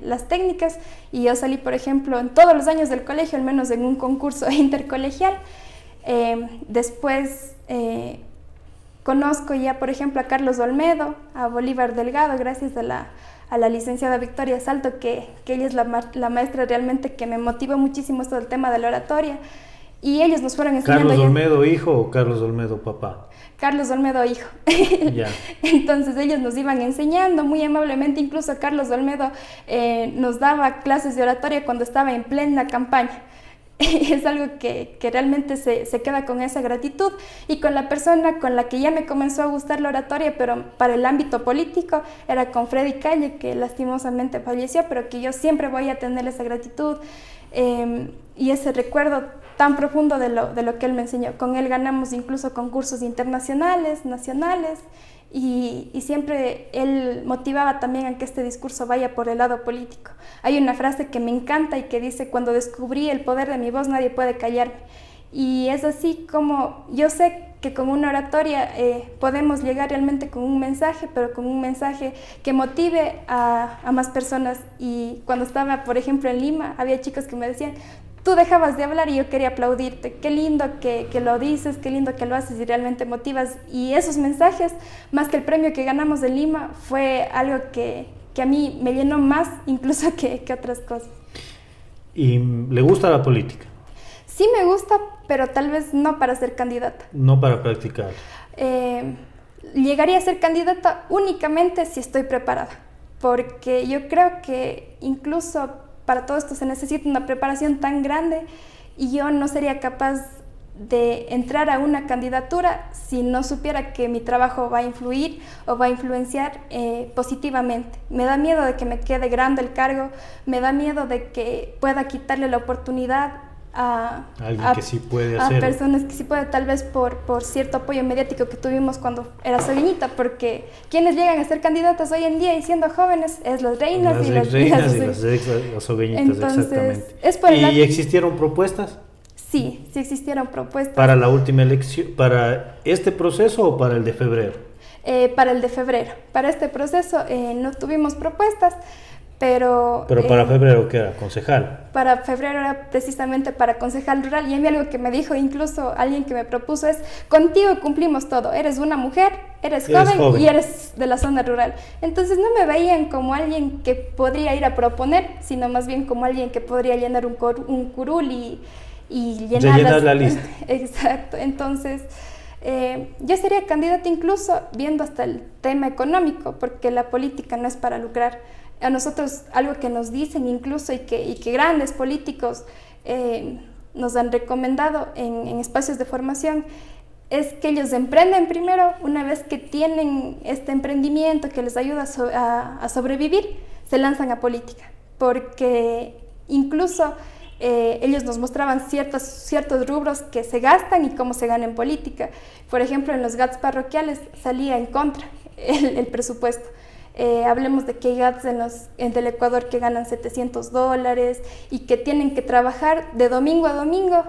A: las técnicas, y yo salí, por ejemplo, en todos los años del colegio, al menos en un concurso intercolegial. Después conozco ya, por ejemplo, a Carlos Olmedo, a Bolívar Delgado, gracias a la licenciada Victoria Salto, que ella es la maestra realmente que me motivó muchísimo esto del tema de la oratoria. Y ellos nos fueron enseñando.
C: ¿Carlos Olmedo hijo o Carlos Olmedo papá?
A: Carlos Olmedo hijo.
C: Ya.
A: Entonces ellos nos iban enseñando muy amablemente. Incluso Carlos Olmedo nos daba clases de oratoria cuando estaba en plena campaña. es algo que realmente se queda con esa gratitud. Y con la persona con la que ya me comenzó a gustar la oratoria, pero para el ámbito político, era con Freddy Calle, que lastimosamente falleció, pero que yo siempre voy a tener esa gratitud y ese recuerdo tan profundo de lo que él me enseñó. Con él ganamos incluso concursos internacionales, nacionales, y siempre él motivaba también a que este discurso vaya por el lado político. Hay una frase que me encanta y que dice: cuando descubrí el poder de mi voz, nadie puede callarme. Y es así como yo sé que con una oratoria podemos llegar realmente con un mensaje, pero con un mensaje que motive a más personas. Y cuando estaba, por ejemplo, en Lima, había chicos que me decían: tú dejabas de hablar y yo quería aplaudirte, qué lindo que lo dices, qué lindo que lo haces y realmente motivas. Y esos mensajes, más que el premio que ganamos de Lima, fue algo que a mí me llenó más incluso que otras cosas.
C: ¿Y le gusta la política?
A: Sí me gusta, pero tal vez no para ser candidata.
C: No para practicar.
A: Llegaría a ser candidata únicamente si estoy preparada, porque yo creo que incluso para todo esto se necesita una preparación tan grande y yo no sería capaz de entrar a una candidatura si no supiera que mi trabajo va a influir o va a influenciar positivamente. Me da miedo de que me quede grande el cargo, me da miedo de que pueda quitarle la oportunidad a
C: que sí puede hacerlo.
A: A personas que sí pueden, tal vez por cierto apoyo mediático que tuvimos cuando era Sogueñita, porque quienes llegan a ser candidatas hoy en día y siendo jóvenes es las reinas y las
C: Sogueñitas.
A: Entonces,
C: exactamente.
A: Es por
C: ¿Y existieron propuestas?
A: Sí existieron propuestas.
C: ¿Para la última elección, para este proceso o para el de febrero?
A: Para el de febrero. Para este proceso no tuvimos propuestas. Pero
C: para febrero, ¿qué era? ¿Concejal?
A: Para febrero era precisamente para concejal rural, y a mí algo que me dijo incluso alguien que me propuso es: contigo cumplimos todo, eres una mujer, eres joven y eres de la zona rural. Entonces no me veían como alguien que podría ir a proponer, sino más bien como alguien que podría llenar un curul y
C: llenar la lista.
A: Exacto, entonces yo sería candidata incluso viendo hasta el tema económico, porque la política no es para lucrar. A nosotros algo que nos dicen incluso y que grandes políticos nos han recomendado en espacios de formación es que ellos emprenden primero. Una vez que tienen este emprendimiento que les ayuda a sobrevivir, se lanzan a política, porque incluso ellos nos mostraban ciertos rubros que se gastan y cómo se gana en política. Por ejemplo, en los GATS parroquiales salía en contra el presupuesto. Hablemos de que hay GATS del Ecuador que ganan $700 y que tienen que trabajar de domingo a domingo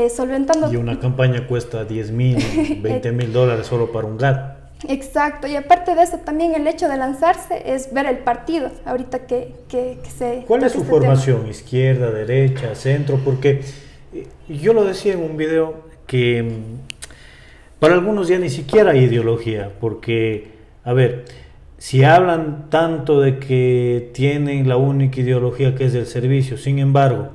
A: solventando.
C: Y una campaña cuesta $10,000, $20,000 solo para un GAT.
A: Exacto, y aparte de eso también el hecho de lanzarse es ver el partido, ahorita que se...
C: ¿Cuál es su formación? ¿Izquierda, derecha, centro? Porque yo lo decía en un video que para algunos ya ni siquiera hay ideología, porque, a ver, si hablan tanto de que tienen la única ideología que es del servicio, sin embargo,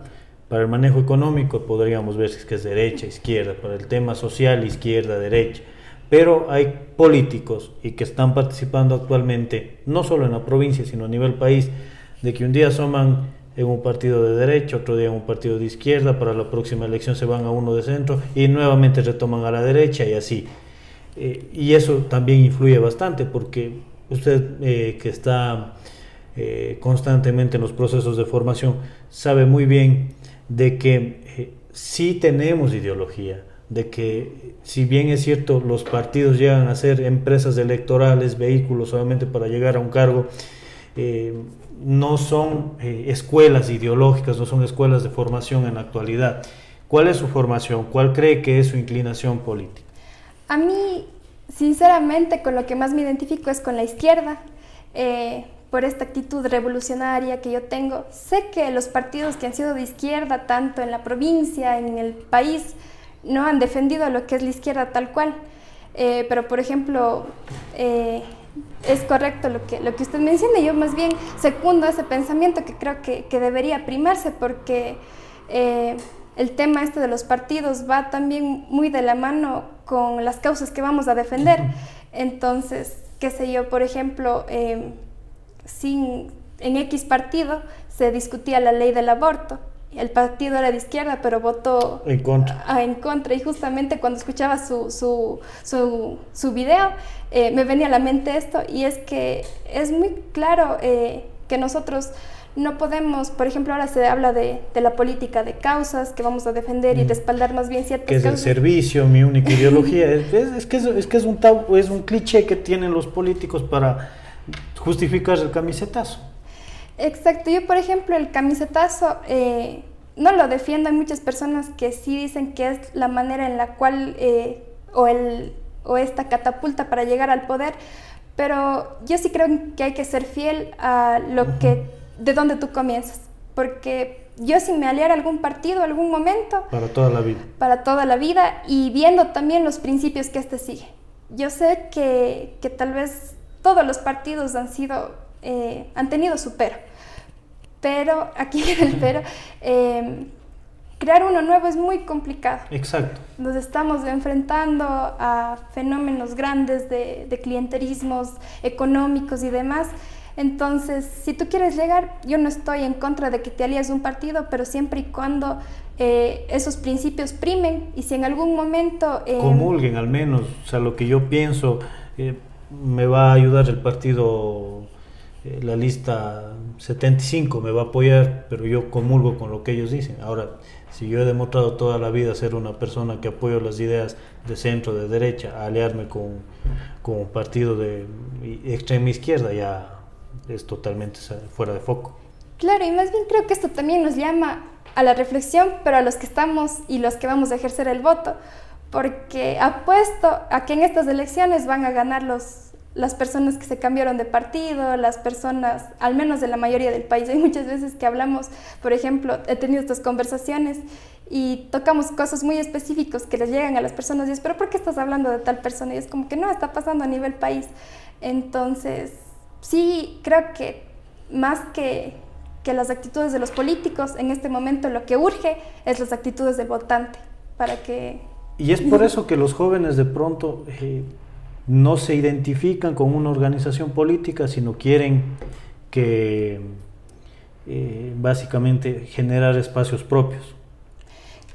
C: para el manejo económico podríamos ver si es que es derecha, izquierda, para el tema social, izquierda, derecha. Pero hay políticos y que están participando actualmente, no solo en la provincia, sino a nivel país, de que un día asoman en un partido de derecha, otro día en un partido de izquierda, para la próxima elección se van a uno de centro y nuevamente retoman a la derecha y así. Y eso también influye bastante, porque usted que está constantemente en los procesos de formación sabe muy bien de que sí tenemos ideología, de que si bien es cierto los partidos llegan a ser empresas electorales, vehículos solamente para llegar a un cargo, no son escuelas ideológicas, no son escuelas de formación en la actualidad. ¿Cuál es su formación? ¿Cuál cree que es su inclinación política?
A: A mí, sinceramente, con lo que más me identifico es con la izquierda, por esta actitud revolucionaria que yo tengo. Sé que los partidos que han sido de izquierda, tanto en la provincia, en el país, no han defendido lo que es la izquierda tal cual, pero por ejemplo es correcto lo que usted menciona. Yo más bien secundo ese pensamiento que creo que debería primarse, porque el tema este de los partidos va también muy de la mano con las causas que vamos a defender. Entonces, qué sé yo, por ejemplo, en X partido se discutía la ley del aborto, el partido era de izquierda, pero votó en contra. Y justamente cuando escuchaba su video, me venía a la mente esto, y es que es muy claro que nosotros no podemos, por ejemplo, ahora se habla de la política de causas, que vamos a defender y respaldar más bien ciertas
C: causas. Que es el servicio, mi única ideología. es que es un cliché que tienen los políticos para justificar el camisetazo.
A: Exacto. Yo, por ejemplo, el camisetazo no lo defiendo. Hay muchas personas que sí dicen que es la manera en la cual, o esta catapulta para llegar al poder, pero yo sí creo que hay que ser fiel a lo que, de donde tú comienzas, porque yo si me aliara a algún partido, algún momento...
C: Para toda la vida.
A: Para toda la vida, y viendo también los principios que este sigue. Yo sé que tal vez todos los partidos han tenido su pero aquí viene el pero, crear uno nuevo es muy complicado.
C: Exacto.
A: Nos estamos enfrentando a fenómenos grandes de clientelismos económicos y demás. Entonces, si tú quieres llegar, yo no estoy en contra de que te alíes a un partido, pero siempre y cuando esos principios primen, y si en algún momento...
C: comulguen al menos, o sea, lo que yo pienso, me va a ayudar el partido, la lista 75, me va a apoyar, pero yo comulgo con lo que ellos dicen. Ahora, si yo he demostrado toda la vida ser una persona que apoyo las ideas de centro, de derecha, a aliarme con un partido de extrema izquierda, ya es totalmente fuera de foco.
A: Claro, y más bien creo que esto también nos llama a la reflexión, pero a los que estamos y los que vamos a ejercer el voto, porque apuesto a que en estas elecciones van a ganar las personas que se cambiaron de partido, las personas, al menos de la mayoría del país. Hay muchas veces que hablamos, por ejemplo, he tenido estas conversaciones y tocamos cosas muy específicas que les llegan a las personas y es, ¿pero por qué estás hablando de tal persona? Y es como que no, está pasando a nivel país. Entonces, sí, creo que más que las actitudes de los políticos, en este momento lo que urge es las actitudes del votante, para que...
C: Y es por eso que los jóvenes de pronto no se identifican con una organización política, sino quieren que básicamente generar espacios propios.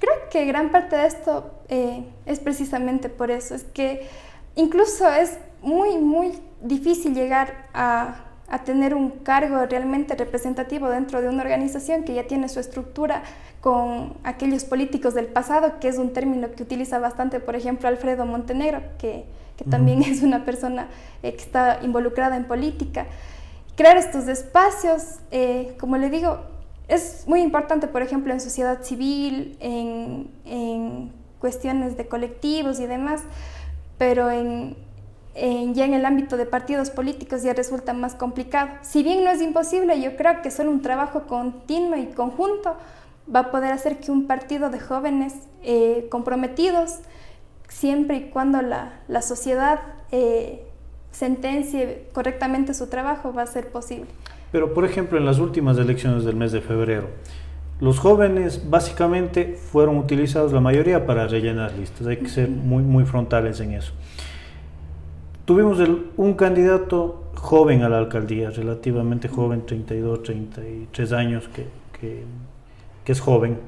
A: Creo que gran parte de esto es precisamente por eso, es que incluso es muy, muy difícil llegar a tener un cargo realmente representativo dentro de una organización que ya tiene su estructura con aquellos políticos del pasado, que es un término que utiliza bastante, por ejemplo, Alfredo Montenegro, que también es una persona que está involucrada en política. Crear estos espacios, como le digo, es muy importante, por ejemplo, en sociedad civil, en cuestiones de colectivos y demás, pero ya en el ámbito de partidos políticos ya resulta más complicado. Si bien no es imposible, yo creo que solo un trabajo continuo y conjunto va a poder hacer que un partido de jóvenes comprometidos, siempre y cuando la sociedad sentencie correctamente su trabajo, va a ser posible.
C: Pero, por ejemplo, en las últimas elecciones del mes de febrero, los jóvenes básicamente fueron utilizados la mayoría para rellenar listas. Hay que ser muy, muy frontales en eso. Tuvimos un candidato joven a la alcaldía, relativamente joven, 32, 33 años, que es joven,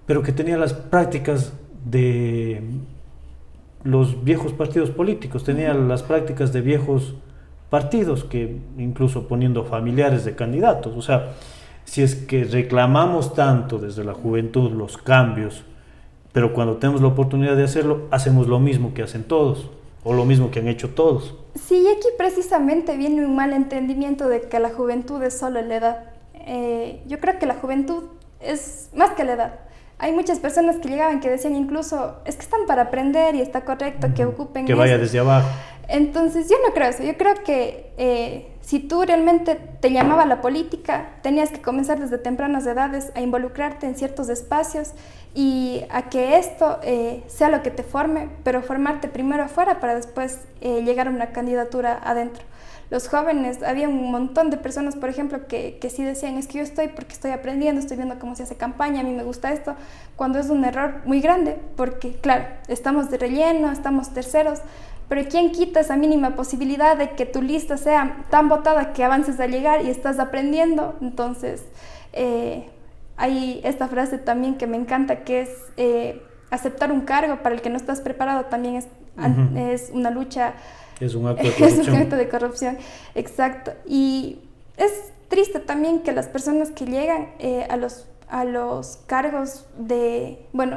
C: pero que tenía las prácticas de los viejos partidos políticos, tenía las prácticas de viejos partidos, que incluso poniendo familiares de candidatos. O sea, si es que reclamamos tanto desde la juventud los cambios, pero cuando tenemos la oportunidad de hacerlo, hacemos lo mismo que hacen todos, o lo mismo que han hecho todos.
A: Sí, y aquí precisamente viene un mal entendimiento de que la juventud es solo la edad. Yo creo que la juventud es más que la edad. Hay muchas personas que llegaban que decían incluso, es que están para aprender y está correcto que ocupen
C: que vaya desde abajo.
A: Entonces yo no creo eso. Yo creo que si tú realmente te llamaba la política, tenías que comenzar desde tempranas edades a involucrarte en ciertos espacios y a que esto sea lo que te forme, pero formarte primero afuera para después llegar a una candidatura adentro. Los jóvenes, había un montón de personas, por ejemplo, que sí decían, es que yo estoy porque estoy aprendiendo, estoy viendo cómo se hace campaña, a mí me gusta esto, cuando es un error muy grande, porque claro, estamos de relleno, estamos terceros, pero ¿quién quita esa mínima posibilidad de que tu lista sea tan votada que avances a llegar y estás aprendiendo? Entonces, hay esta frase también que me encanta, que es aceptar un cargo para el que no estás preparado también es una lucha.
C: Es un acto de corrupción.
A: Es un acto de corrupción, exacto. Y es triste también que las personas que llegan a los cargos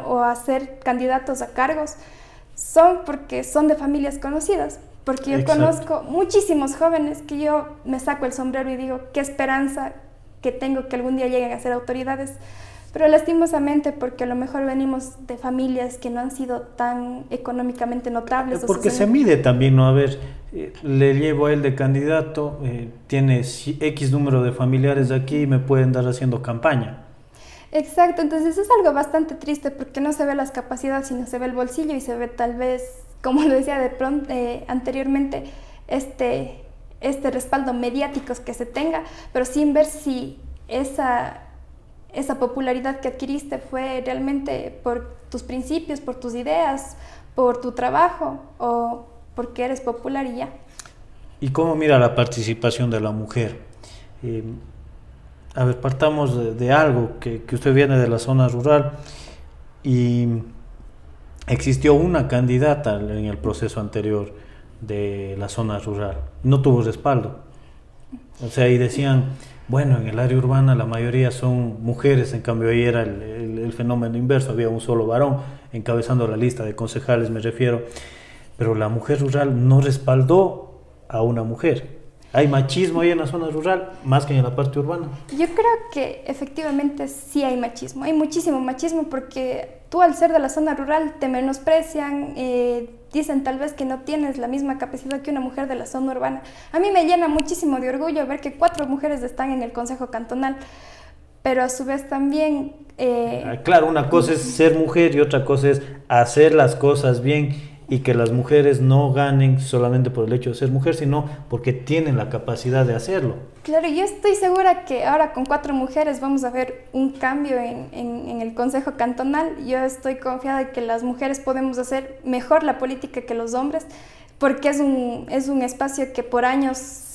A: o a ser candidatos a cargos son porque son de familias conocidas. Porque yo conozco muchísimos jóvenes que yo me saco el sombrero y digo, qué esperanza que tengo que algún día lleguen a ser autoridades. Pero lastimosamente, porque a lo mejor venimos de familias que no han sido tan económicamente notables.
C: Porque se mide también, ¿no? A ver, le llevo a él de candidato, tiene X número de familiares aquí y me pueden dar haciendo campaña.
A: Exacto, entonces es algo bastante triste porque no se ve las capacidades, sino se ve el bolsillo y se ve tal vez, como lo decía de pronto anteriormente, este respaldo mediático que se tenga, pero sin ver si esa popularidad que adquiriste fue realmente por tus principios, por tus ideas, por tu trabajo o porque eres popular y ya.
C: ¿Y cómo mira la participación de la mujer? A ver, partamos de algo, que usted viene de la zona rural y existió una candidata en el proceso anterior de la zona rural, no tuvo respaldo. O sea, y decían, bueno, en el área urbana la mayoría son mujeres, en cambio ahí era el fenómeno inverso, había un solo varón encabezando la lista de concejales, me refiero, pero la mujer rural no respaldó a una mujer. ¿Hay machismo ahí en la zona rural más que en la parte urbana?
A: Yo creo que efectivamente sí hay machismo, hay muchísimo machismo porque tú al ser de la zona rural te menosprecian, dicen tal vez que no tienes la misma capacidad que una mujer de la zona urbana. A mí me llena muchísimo de orgullo ver que 4 mujeres están en el Consejo Cantonal, pero a su vez también...
C: Claro, una cosa es ser mujer y otra cosa es hacer las cosas bien y que las mujeres no ganen solamente por el hecho de ser mujer, sino porque tienen la capacidad de hacerlo.
A: Claro, yo estoy segura que ahora con 4 mujeres vamos a ver un cambio en el Consejo Cantonal. Yo estoy confiada de que las mujeres podemos hacer mejor la política que los hombres, porque es un espacio que por años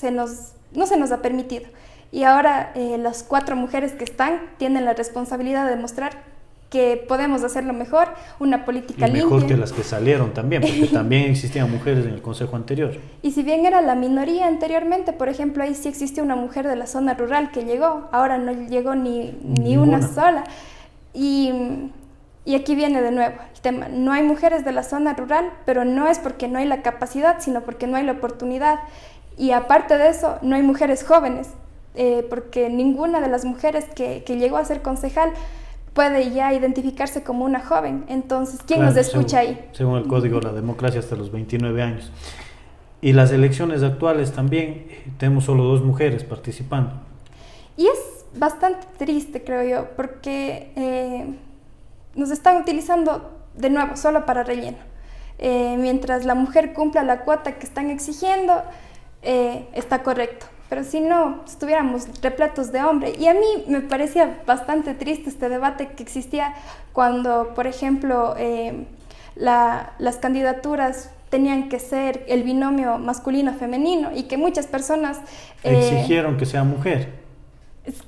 A: no se nos ha permitido. Y ahora las 4 mujeres que están tienen la responsabilidad de demostrar que podemos hacerlo mejor, una política limpia.
C: Mejor que las que salieron también, porque también existían mujeres en el consejo anterior.
A: Y si bien era la minoría anteriormente, por ejemplo, ahí sí existió una mujer de la zona rural que llegó, ahora no llegó ni una sola. Y aquí viene de nuevo el tema, no hay mujeres de la zona rural, pero no es porque no hay la capacidad, sino porque no hay la oportunidad. Y aparte de eso, no hay mujeres jóvenes, porque ninguna de las mujeres que llegó a ser concejal puede ya identificarse como una joven. Entonces, ¿quién nos escucha ahí?
C: Según el código de la democracia, hasta los 29 años. Y las elecciones actuales también tenemos solo 2 mujeres participando.
A: Y es bastante triste, creo yo, porque nos están utilizando de nuevo solo para relleno. Mientras la mujer cumpla la cuota que están exigiendo, está correcto. Pero si no, estuviéramos repletos de hombres. Y a mí me parecía bastante triste este debate que existía cuando, por ejemplo, las candidaturas tenían que ser el binomio masculino-femenino y que muchas personas...
C: exigieron que sea mujer.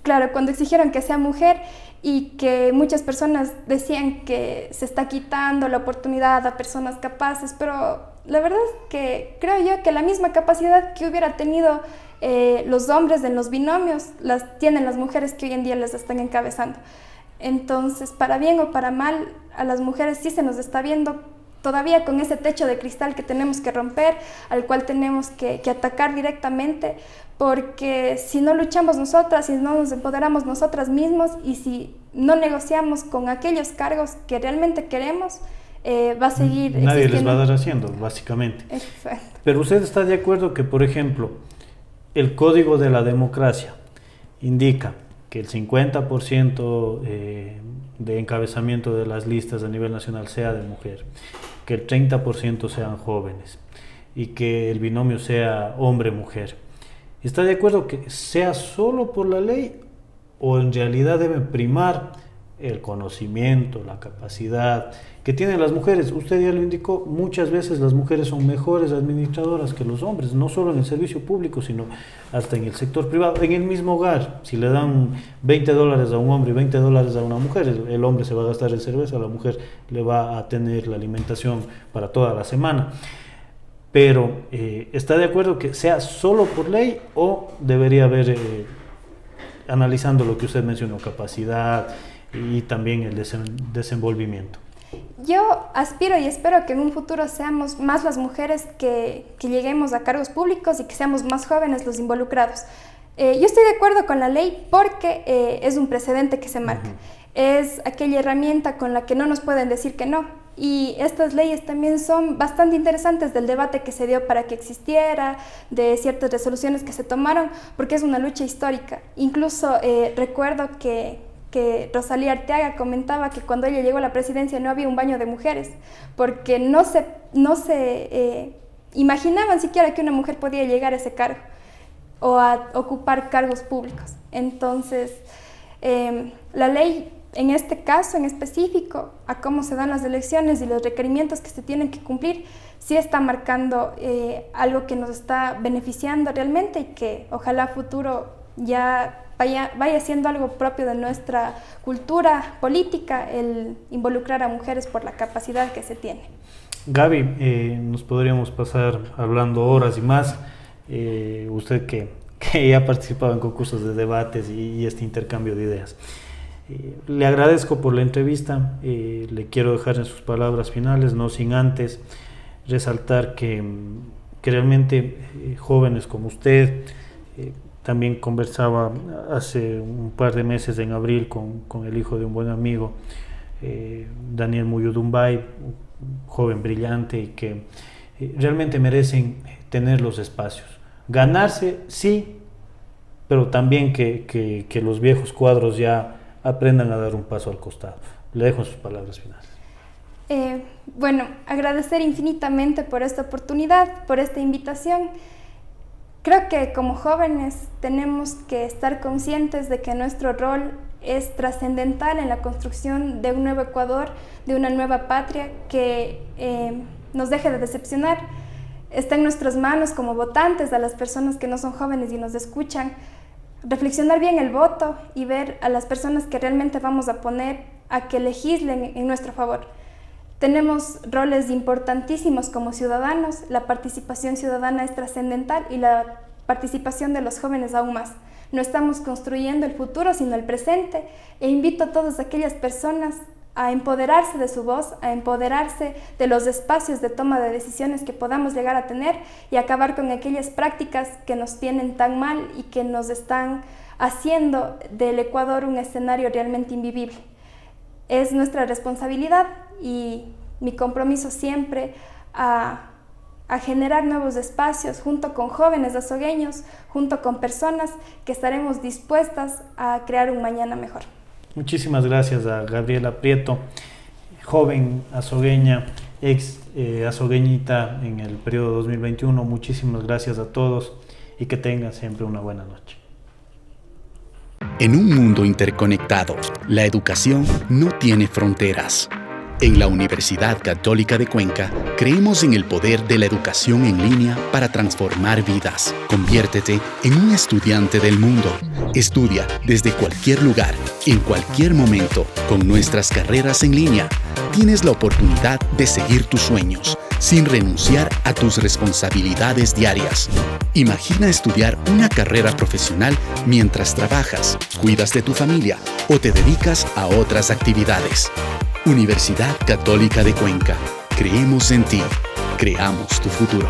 A: Claro, cuando exigieron que sea mujer y que muchas personas decían que se está quitando la oportunidad a personas capaces, pero la verdad es que creo yo que la misma capacidad que hubiera tenido los hombres en los binomios las tienen las mujeres que hoy en día las están encabezando. Entonces, para bien o para mal, a las mujeres sí se nos está viendo todavía con ese techo de cristal que tenemos que romper, al cual tenemos que atacar directamente, porque si no luchamos nosotras, si no nos empoderamos nosotras mismos y si no negociamos con aquellos cargos que realmente queremos, va a seguir
C: Nadie
A: existiendo.
C: les va a dar haciendo, básicamente.
A: Exacto.
C: Pero usted está de acuerdo que, por ejemplo, el código de la democracia indica que el 50% de encabezamiento de las listas a nivel nacional sea de mujer, que el 30% sean jóvenes y que el binomio sea hombre-mujer. ¿Está de acuerdo que sea solo por la ley o en realidad debe primar el conocimiento, la capacidad que tienen las mujeres. Usted ya lo indicó, muchas veces las mujeres son mejores administradoras que los hombres, no solo en el servicio público, sino hasta en el sector privado, en el mismo hogar. Si le dan $20 a un hombre y $20 a una mujer, el hombre se va a gastar en cerveza, la mujer le va a tener la alimentación para toda la semana. Pero, ¿está de acuerdo que sea solo por ley o debería haber, analizando lo que usted mencionó, capacidad y también el desenvolvimiento?
A: Yo aspiro y espero que en un futuro seamos más las mujeres que lleguemos a cargos públicos y que seamos más jóvenes los involucrados. Yo estoy de acuerdo con la ley porque es un precedente que se marca. Es aquella herramienta con la que no nos pueden decir que no. Y estas leyes también son bastante interesantes del debate que se dio para que existiera, de ciertas resoluciones que se tomaron, porque es una lucha histórica. Incluso recuerdo que Rosalía Arteaga comentaba que cuando ella llegó a la presidencia no había un baño de mujeres, porque no se imaginaban siquiera que una mujer podía llegar a ese cargo o a ocupar cargos públicos. Entonces, la ley, en este caso en específico, a cómo se dan las elecciones y los requerimientos que se tienen que cumplir, sí está marcando algo que nos está beneficiando realmente y que ojalá a futuro ya vaya siendo algo propio de nuestra cultura política, el involucrar a mujeres por la capacidad que se tiene.
C: Gaby, nos podríamos pasar hablando horas y más. Usted que ya ha participado en concursos de debates y este intercambio de ideas. Le agradezco por la entrevista, le quiero dejar en sus palabras finales, no sin antes resaltar que realmente jóvenes como usted, también conversaba hace un par de meses en abril con el hijo de un buen amigo, Daniel Muyudumbay, un joven brillante y que realmente merecen tener los espacios, ganarse sí, pero también que los viejos cuadros ya aprendan a dar un paso al costado. Le dejo sus palabras finales.
A: Bueno, agradecer infinitamente por esta oportunidad, por esta invitación. Creo que como jóvenes tenemos que estar conscientes de que nuestro rol es trascendental en la construcción de un nuevo Ecuador, de una nueva patria que nos deje de decepcionar. Está en nuestras manos como votantes, a las personas que no son jóvenes y nos escuchan, reflexionar bien el voto y ver a las personas que realmente vamos a poner a que legislen en nuestro favor. Tenemos roles importantísimos como ciudadanos, la participación ciudadana es trascendental y la participación de los jóvenes aún más. No estamos construyendo el futuro, sino el presente, e invito a todas aquellas personas a empoderarse de su voz, a empoderarse de los espacios de toma de decisiones que podamos llegar a tener y acabar con aquellas prácticas que nos tienen tan mal y que nos están haciendo del Ecuador un escenario realmente invivible. Es nuestra responsabilidad y mi compromiso siempre a generar nuevos espacios junto con jóvenes azogueños, junto con personas que estaremos dispuestas a crear un mañana mejor.
C: Muchísimas gracias a Gabriela Prieto, joven azogueña, ex azogueñita en el periodo 2021. Muchísimas gracias a todos y que tengan siempre una buena noche.
B: En un mundo interconectado, la educación no tiene fronteras. En la Universidad Católica de Cuenca, creemos en el poder de la educación en línea para transformar vidas. Conviértete en un estudiante del mundo. Estudia desde cualquier lugar, en cualquier momento, con nuestras carreras en línea. Tienes la oportunidad de seguir tus sueños, sin renunciar a tus responsabilidades diarias. Imagina estudiar una carrera profesional mientras trabajas, cuidas de tu familia o te dedicas a otras actividades. Universidad Católica de Cuenca. Creemos en ti. Creamos tu futuro.